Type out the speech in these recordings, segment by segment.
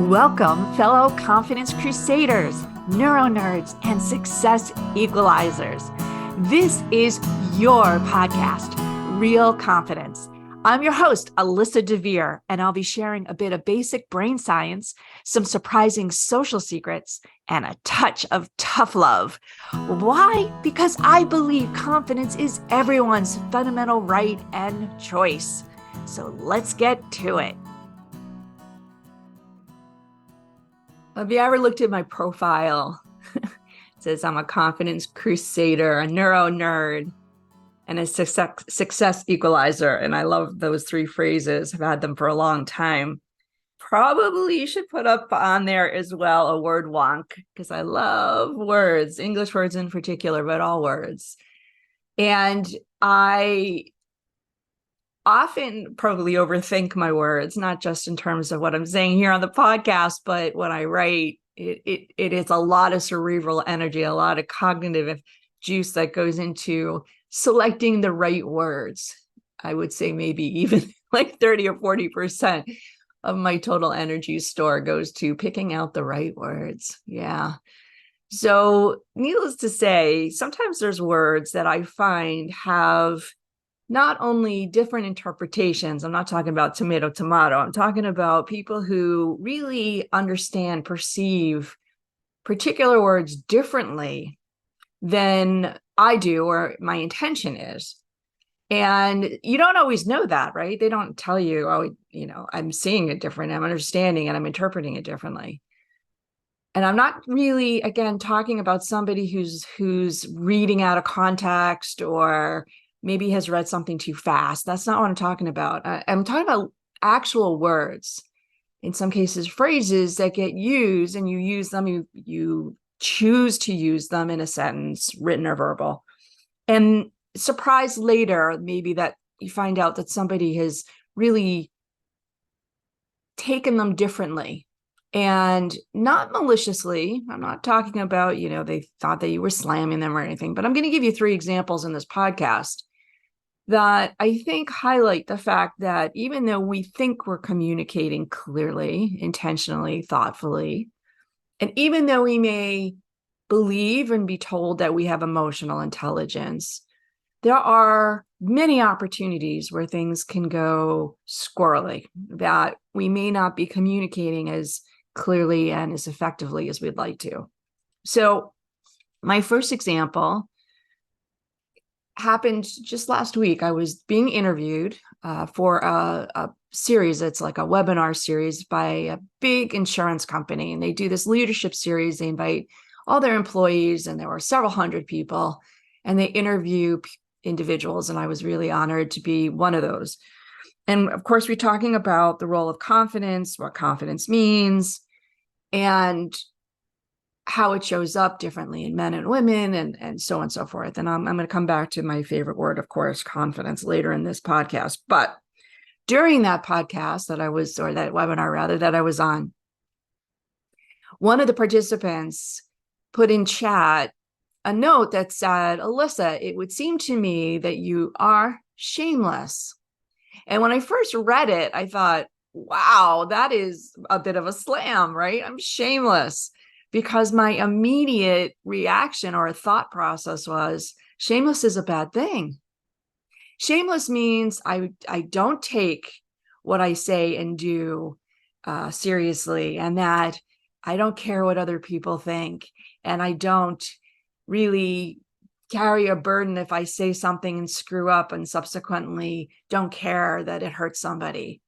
Welcome, fellow confidence crusaders, neuro nerds, and success equalizers. This is your podcast, Real Confidence. I'm your host, Alyssa DeVere, and I'll be sharing a bit of basic brain science, some surprising social secrets, and a touch of tough love. Why? Because I believe confidence is everyone's fundamental right and choice. So let's get to it. Have you ever looked at my profile? It says I'm a confidence crusader, a neuro nerd, and a success equalizer. And I love those three phrases. I've had them for a long time. Probably you should put up on there as well a word wonk, because I love words, English words in particular, but all words. And I often probably overthink my words, not just in terms of what I'm saying here on the podcast, but when I write, it is a lot of cerebral energy, a lot of cognitive juice that goes into selecting the right words. I would say maybe even like 30 or 40% of my total energy store goes to picking out the right words. Yeah. So needless to say, sometimes there's words that I find have not only different interpretations. I'm not talking about tomato. I'm talking about people who really understand, perceive particular words differently than I do, or my intention is. And you don't always know that, right? They don't tell you, oh, I'm seeing it different, I'm understanding, and I'm interpreting it differently. And I'm not really, again, talking about somebody who's reading out of context or maybe has read something too fast. That's not what I'm talking about. I'm talking about actual words, in some cases, phrases that get used, and you use them, you choose to use them in a sentence, written or verbal. And surprise later, maybe that you find out that somebody has really taken them differently. And not maliciously. I'm not talking about, they thought that you were slamming them or anything, but I'm going to give you 3 examples in this podcast that I think highlight the fact that even though we think we're communicating clearly, intentionally, thoughtfully, and even though we may believe and be told that we have emotional intelligence, there are many opportunities where things can go squirrely, that we may not be communicating as clearly and as effectively as we'd like to. So my first example happened just last week. I was being interviewed for a series. It's like a webinar series by a big insurance company. And they do this leadership series. They invite all their employees, and there were several hundred people, and they interview individuals. And I was really honored to be one of those. And of course, we're talking about the role of confidence, what confidence means, and how it shows up differently in men and women, and so on and so forth. And I'm going to come back to my favorite word, of course, confidence, later in this podcast. But during that podcast that webinar rather, that I was on, one of the participants put in chat a note that said, Alyssa, it would seem to me that you are shameless. And when I first read it, I thought, wow, that is a bit of a slam, right? I'm shameless. Because my immediate reaction or thought process was, shameless is a bad thing. Shameless means I don't take what I say and do seriously, and that I don't care what other people think, and I don't really carry a burden if I say something and screw up and subsequently don't care that it hurts somebody.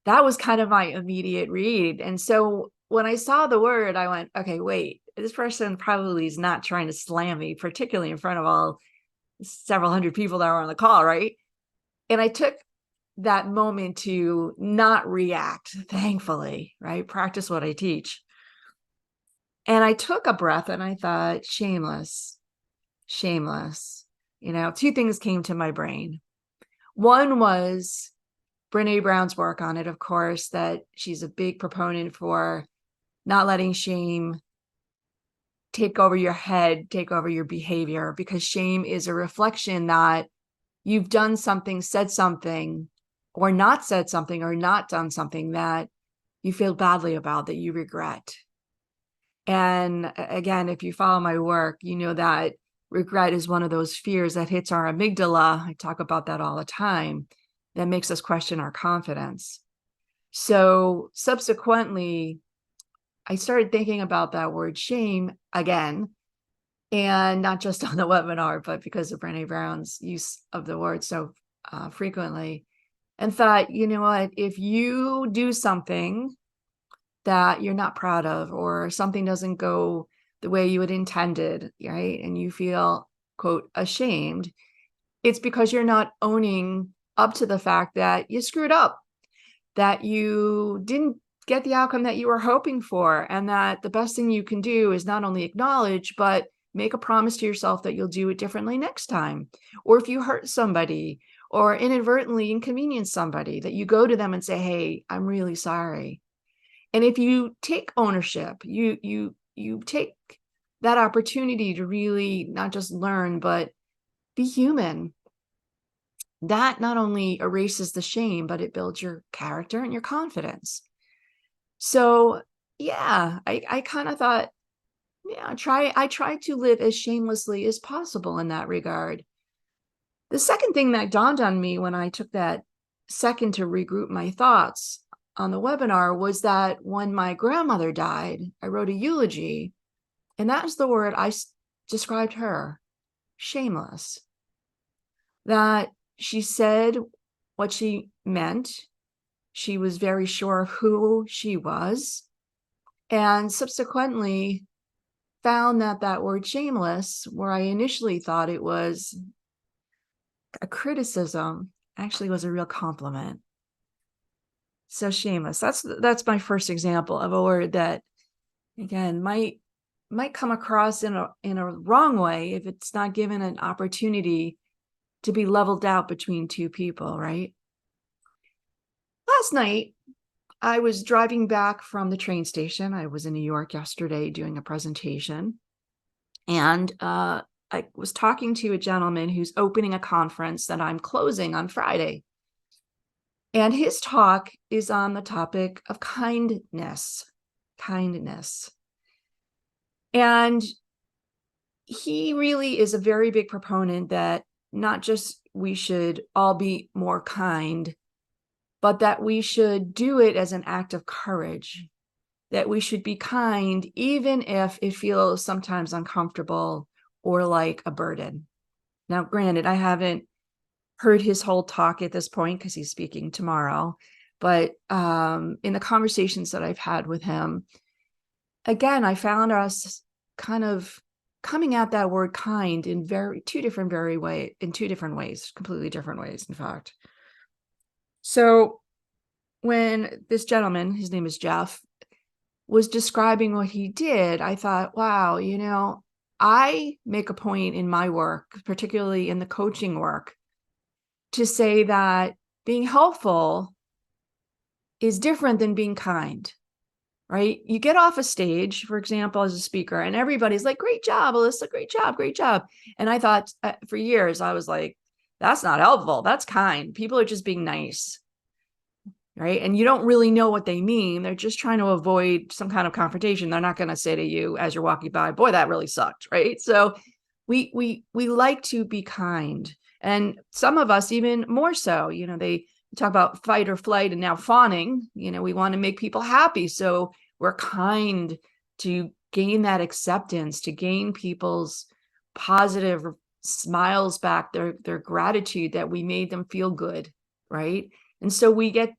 That was kind of my immediate read. And so when I saw the word, I went, okay, wait, this person probably is not trying to slam me, particularly in front of all several hundred people that were on the call, right? And I took that moment to not react, thankfully, right? Practice what I teach. And I took a breath and I thought, shameless. 2 things came to my brain. One was Brene Brown's work on it, of course, that she's a big proponent for not letting shame take over your head, take over your behavior, because shame is a reflection that you've done something, said something, or not said something, or not done something that you feel badly about, that you regret. And again, if you follow my work, you know that regret is one of those fears that hits our amygdala. I talk about that all the time. That makes us question our confidence. So subsequently, I started thinking about that word shame again, and not just on the webinar, but because of Brené Brown's use of the word so frequently, and thought, you know what, if you do something that you're not proud of, or something doesn't go the way you had intended, right, and you feel, quote, ashamed, it's because you're not owning up to the fact that you screwed up, that you didn't get the outcome that you were hoping for, and that the best thing you can do is not only acknowledge, but make a promise to yourself that you'll do it differently next time. Or if you hurt somebody or inadvertently inconvenience somebody, that you go to them and say, hey, I'm really sorry. And if you take ownership, you take that opportunity to really not just learn, but be human, that not only erases the shame, but it builds your character and your confidence. So yeah, I kind of thought, yeah, I try to live as shamelessly as possible in that regard. The second thing that dawned on me when I took that second to regroup my thoughts on the webinar was that when my grandmother died, I wrote a eulogy, and that was the word I described her: shameless. That she said what she meant. She was very sure of who she was, and subsequently found that that word shameless, where I initially thought it was a criticism, actually was a real compliment. So shameless, that's my first example of a word that, again, might come across in a wrong way if it's not given an opportunity to be leveled out between two people, right? Last night, I was driving back from the train station. I was in New York yesterday doing a presentation, and I was talking to a gentleman who's opening a conference that I'm closing on Friday. And his talk is on the topic of kindness. And he really is a very big proponent that not just we should all be more kind, but that we should do it as an act of courage, that we should be kind even if it feels sometimes uncomfortable or like a burden. Now, granted, I haven't heard his whole talk at this point because he's speaking tomorrow, but in the conversations that I've had with him, again, I found us kind of coming at that word kind in two different ways, completely different ways, in fact. So when this gentleman, his name is Jeff, was describing what he did, I thought, wow, you know, I make a point in my work, particularly in the coaching work, to say that being helpful is different than being kind, right? You get off a stage, for example, as a speaker, and everybody's like, great job, Alyssa, great job, great job. And I thought for years, I was like, that's not helpful, that's kind. People are just being nice, right? And you don't really know what they mean. They're just trying to avoid some kind of confrontation. They're not going to say to you as you're walking by, boy, that really sucked, right? So we like to be kind. And some of us even more so, you know, they talk about fight or flight and now fawning, you know, we want to make people happy. So we're kind to gain that acceptance, to gain people's positive smiles back, their gratitude that we made them feel good, right? And so we get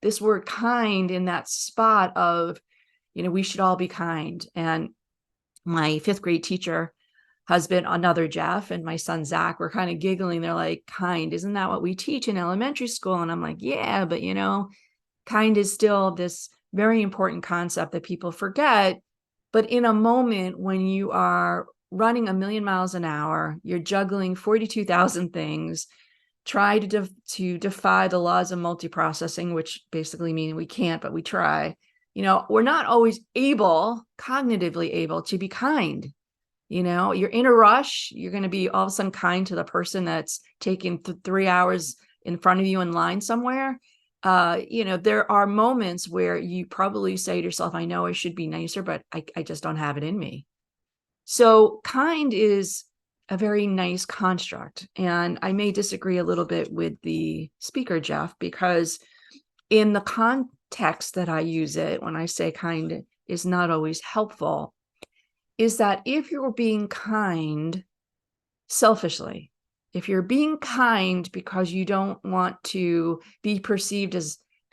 this word kind in that spot of, you know, we should all be kind. And my fifth grade teacher husband, another Jeff, and my son Zach were kind of giggling. They're like, kind, isn't that what we teach in elementary school? And I'm like, yeah, but you know, kind is still this very important concept that people forget. But in a moment when you are running 1,000,000 miles an hour, you're juggling 42,000 things, try to defy the laws of multiprocessing, which basically mean we can't, but we try. You know, we're not always cognitively able to be kind. You know, you're in a rush, you're going to be all of a sudden kind to the person that's taking 3 hours in front of you in line somewhere. there are moments where you probably say to yourself, I know I should be nicer, but I just don't have it in me. So kind is a very nice construct. And I may disagree a little bit with the speaker, Jeff, because in the context that I use it, when I say kind is not always helpful, is that if you're being kind selfishly, if you're being kind because you don't want to be perceived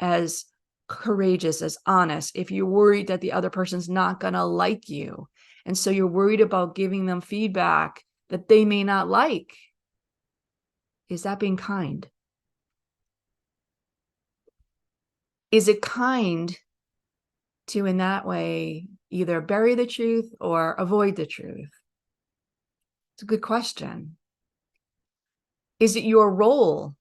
as courageous, as honest, if you're worried that the other person's not going to like you, and so you're worried about giving them feedback that they may not like, is that being kind? Is it kind to, in that way, either bury the truth or avoid the truth? It's a good question. Is it your role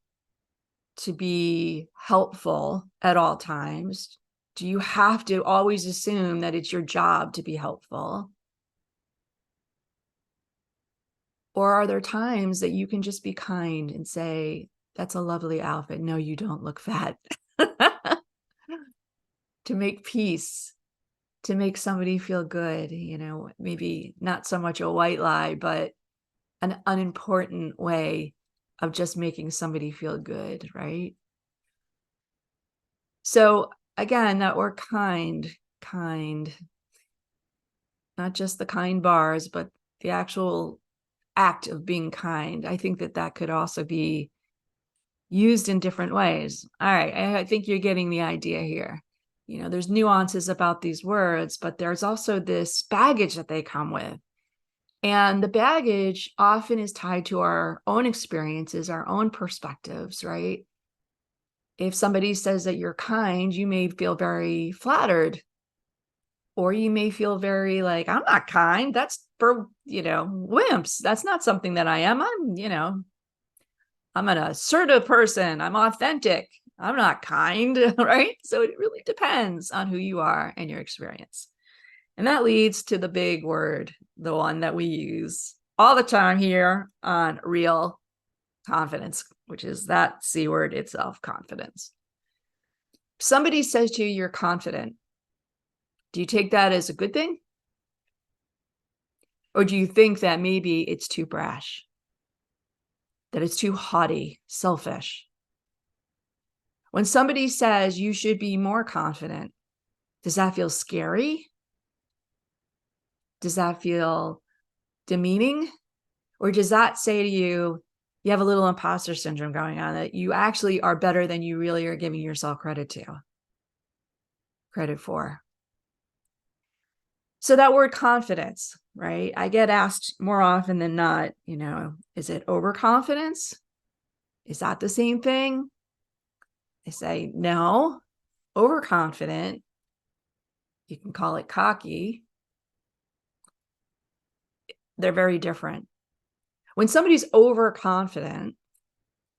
to be helpful at all times? Do you have to always assume that it's your job to be helpful? Or are there times that you can just be kind and say, that's a lovely outfit. No, you don't look fat. To make peace, to make somebody feel good, maybe not so much a white lie, but an unimportant way of just making somebody feel good, right? So again, that word kind, not just the kind bars, but the actual act of being kind. I think that could also be used in different ways. All right, I think you're getting the idea here. There's nuances about these words, but there's also this baggage that they come with. And the baggage often is tied to our own experiences, our own perspectives, right? If somebody says that you're kind, you may feel very flattered, or you may feel very like, I'm not kind. That's for, wimps. That's not something that I am. I'm an assertive person. I'm authentic. I'm not kind, right? So it really depends on who you are and your experience. And that leads to the big word, the one that we use all the time here on Real Confidence, which is that C word itself, confidence. Somebody says to you, you're confident. Do you take that as a good thing? Or do you think that maybe it's too brash? That it's too haughty, selfish? When somebody says you should be more confident, does that feel scary? Does that feel demeaning? Or does that say to you, you have a little imposter syndrome going on, that you actually are better than you really are giving yourself credit for? So that word confidence, right? I get asked more often than not, is it overconfidence? Is that the same thing? I say, no, overconfident, you can call it cocky. They're very different. When somebody's overconfident,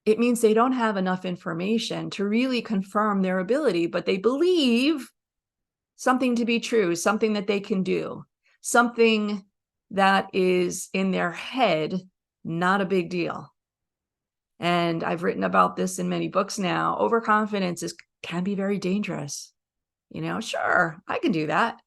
it means they don't have enough information to really confirm their ability, but they believe something to be true, something that they can do, something that is in their head, not a big deal. And I've written about this in many books now. Overconfidence can be very dangerous. Sure, I can do that.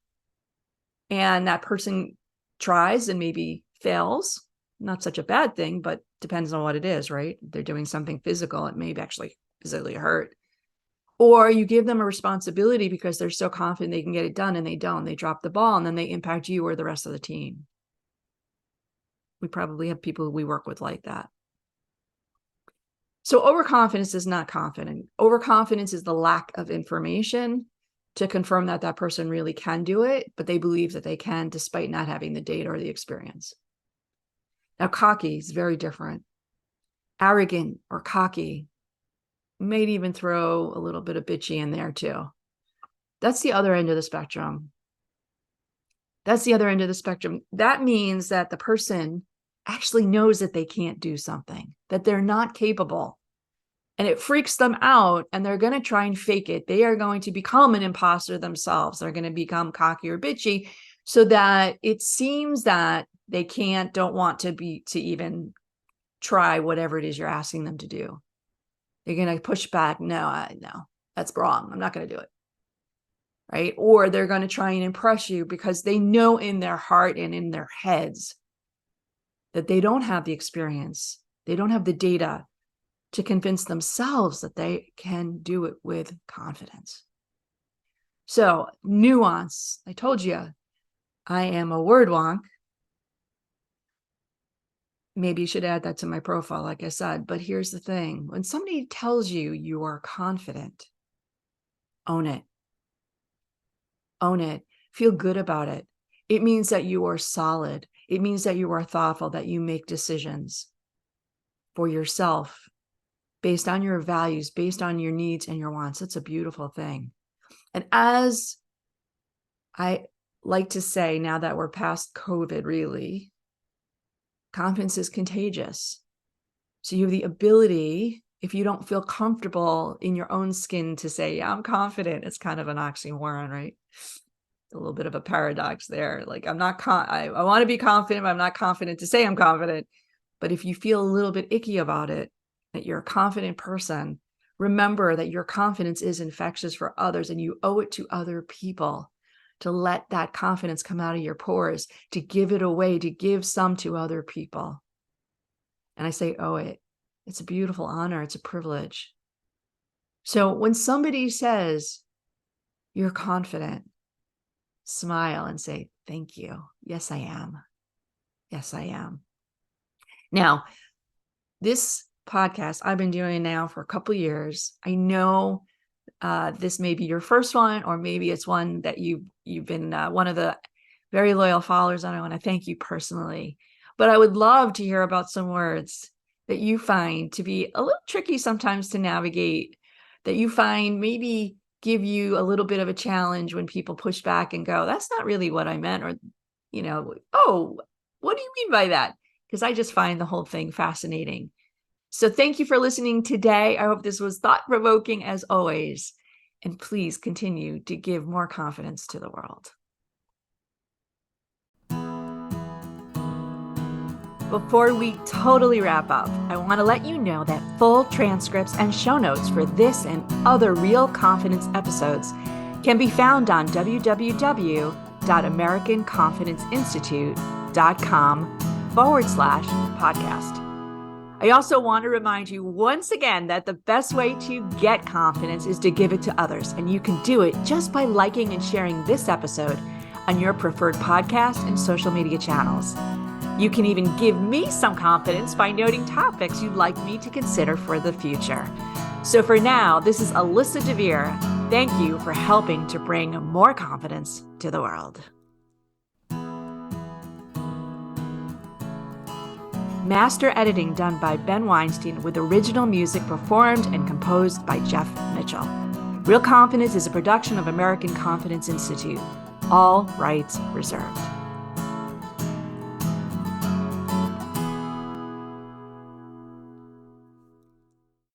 And that person tries and maybe fails. Not such a bad thing, but depends on what it is, right? They're doing something physical, it may actually physically hurt. Or you give them a responsibility because they're so confident they can get it done, and they don't. They drop the ball, and then they impact you or the rest of the team. We probably have people we work with like that. So overconfidence is not confident. Overconfidence is the lack of information to confirm that that person really can do it, but they believe that they can despite not having the data or the experience. Now, cocky is very different. Arrogant or cocky, may even throw a little bit of bitchy in there too. That's the other end of the spectrum. That means that the person actually knows that they can't do something, that they're not capable. And it freaks them out, and they're going to try and fake it. They are going to become an imposter themselves. They're going to become cocky or bitchy so that it seems that they don't want to even try whatever it is you're asking them to do. They're going to push back. No. That's wrong. I'm not going to do it. Right? Or they're going to try and impress you because they know in their heart and in their heads that they don't have the experience. They don't have the data to convince themselves that they can do it with confidence. So, nuance. I told you, I am a word wonk. Maybe you should add that to my profile, like I said. But here's the thing. When somebody tells you you are confident, own it. Own it. Feel good about it. It means that you are solid. It means that you are thoughtful, that you make decisions for yourself based on your values, based on your needs and your wants. It's a beautiful thing. And as I like to say, now that we're past COVID, really, confidence is contagious. So you have the ability, if you don't feel comfortable in your own skin, to say, yeah, I'm confident. It's kind of an oxymoron, right? A little bit of a paradox there. Like, I'm not, I want to be confident, but I'm not confident to say I'm confident. But if you feel a little bit icky about it, that you're a confident person, remember that your confidence is infectious for others, and you owe it to other people to let that confidence come out of your pores, to give it away, to give some to other people. And I say owe it. It's a beautiful honor. It's a privilege. So when somebody says you're confident, smile and say, thank you. Yes, I am. Yes, I am. Now, this podcast I've been doing now for a couple of years. I know this may be your first one, or maybe it's one that you've been one of the very loyal followers, and I want to thank you personally. But I would love to hear about some words that you find to be a little tricky sometimes to navigate, that you find maybe give you a little bit of a challenge when people push back and go, that's not really what I meant, or, oh, what do you mean by that? Because I just find the whole thing fascinating. So thank you for listening today. I hope this was thought-provoking as always. And please continue to give more confidence to the world. Before we totally wrap up, I want to let you know that full transcripts and show notes for this and other Real Confidence episodes can be found on www.americanconfidenceinstitute.com/podcast. I also want to remind you once again that the best way to get confidence is to give it to others. And you can do it just by liking and sharing this episode on your preferred podcast and social media channels. You can even give me some confidence by noting topics you'd like me to consider for the future. So for now, this is Alyssa DeVere. Thank you for helping to bring more confidence to the world. Master editing done by Ben Weinstein, with original music performed and composed by Jeff Mitchell. Real Confidence is a production of American Confidence Institute. All rights reserved.